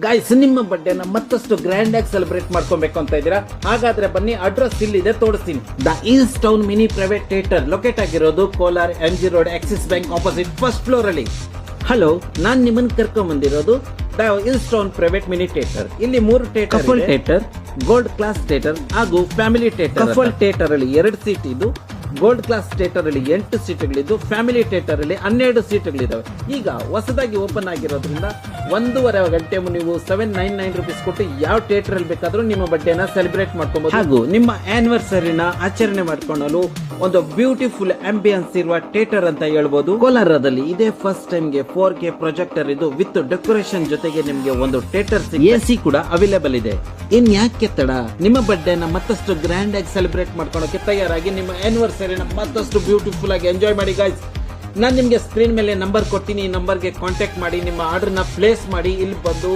Guys, ನಿಮ್ಮ ಬರ್ಡೇನ ಮತ್ತಷ್ಟು grand ಆಗಿ ಸೆಲೆಬ್ರೇಟ್ ಮಾಡ್ಕೊಬೇಕು ಅಂತ ಇದ್ದೀರಾ? ಹಾಗಾದ್ರೆ ಬನ್ನಿ, ಅಡ್ರೆಸ್ ಇಲ್ಲಿದೆ, ತೋರಿಸ್ತೀನಿ. The East Town mini private theatre locate ಆಗಿರೋದು Kolar MG road, Axis bank opposite, first floor ಅಲ್ಲಿ. ಹಲೋ, ನಾನ್ ನಿಮ್ಮನ್ನ ಕರ್ಕೊಂಡ್ ಬಂದಿರೋದು the East Town private mini theatre. ಇಲ್ಲಿ 3 theatre, couple theatre, gold class theatre ಹಾಗೂ ಫ್ಯಾಮಿಲಿ ಥಿಯೇಟರ್. ಕಪಲ್ ಥಿಯೇಟರ್ ಅಲ್ಲಿ 2 seat ಇದ್ದು, ಗೋಲ್ಡ್ ಕ್ಲಾಸ್ ಥಿಯೇಟರ್ ಅಲ್ಲಿ 8 ಸೀಟ್ಗಳಿದ್ದು, ಫ್ಯಾಮಿಲಿ ಥಿಯೇಟರ್ ಅಲ್ಲಿ 12 ಸೀಟ್ಗಳಿದಾವೆ. ಈಗ ಹೊಸದಾಗಿ ಓಪನ್ ಆಗಿರೋದ್ರಿಂದ 1.5 ಗಂಟೆ ನೀವು 799 rupees ಕೊಟ್ಟು ಯಾವ ಥಿಯೇಟರ್ ಅಲ್ಲಿ ಬೇಕಾದ್ರೂ ನಿಮ್ಮ ಬರ್ಡೇನ ಸೆಲೆಬ್ರೇಟ್ ಮಾಡ್ಕೊಬಹುದು. ಹಾಗೂ ನಿಮ್ಮ ಆನಿವರ್ಸರಿನ ಆಚರಣೆ ಮಾಡ್ಕೊಳ್ಳಲು ಒಂದು ಬ್ಯೂಟಿಫುಲ್ ಆಂಬಿಯನ್ಸ್ ಇರುವ ಥಿಯೇಟರ್ ಅಂತ ಹೇಳ್ಬೋದು. ಕೋಲಾರದಲ್ಲಿ ಇದೇ ಫಸ್ಟ್ ಟೈಮ್ ಗೆ 4K ಪ್ರೊಜೆಕ್ಟರ್ ಇದು ವಿತ್ ಡೆಕೋರೇಷನ್ ಜೊತೆಗೆ ನಿಮ್ಗೆ ಒಂದು ಥಿಯೇಟರ್ AC ಕೂಡ ಅವೈಲೇಬಲ್ ಇದೆ. ಇನ್ ಯಾಕೆ ತಡ, ನಿಮ್ಮ ಬರ್ಡೇನ ಮತ್ತಷ್ಟು ಗ್ರ್ಯಾಂಡ್ ಆಗಿ ಸೆಲೆಬ್ರೇಟ್ ಮಾಡ್ಕೊಳ್ಳೋಕೆ ತಯಾರಾಗಿ ನಿಮ್ಮ ಆನಿವರ್ಸರಿನ ಮತ್ತಷ್ಟು ಬ್ಯೂಟಿಫುಲ್ ಆಗಿ ಎಂಜಾಯ್ ಮಾಡಿ ಗಾಯ್ಸ್. ನಾನು ನಿಮ್ಗೆ ಸ್ಕ್ರೀನ್ ಮೇಲೆ ನಂಬರ್ ಕೊಡ್ತೀನಿ, ಈ ನಂಬರ್ಗೆ ಕಾಂಟ್ಯಾಕ್ಟ್ ಮಾಡಿ ನಿಮ್ಮ ಆರ್ಡರ್ನ ಪ್ಲೇಸ್ ಮಾಡಿ ಇಲ್ಲಿ ಬಂದು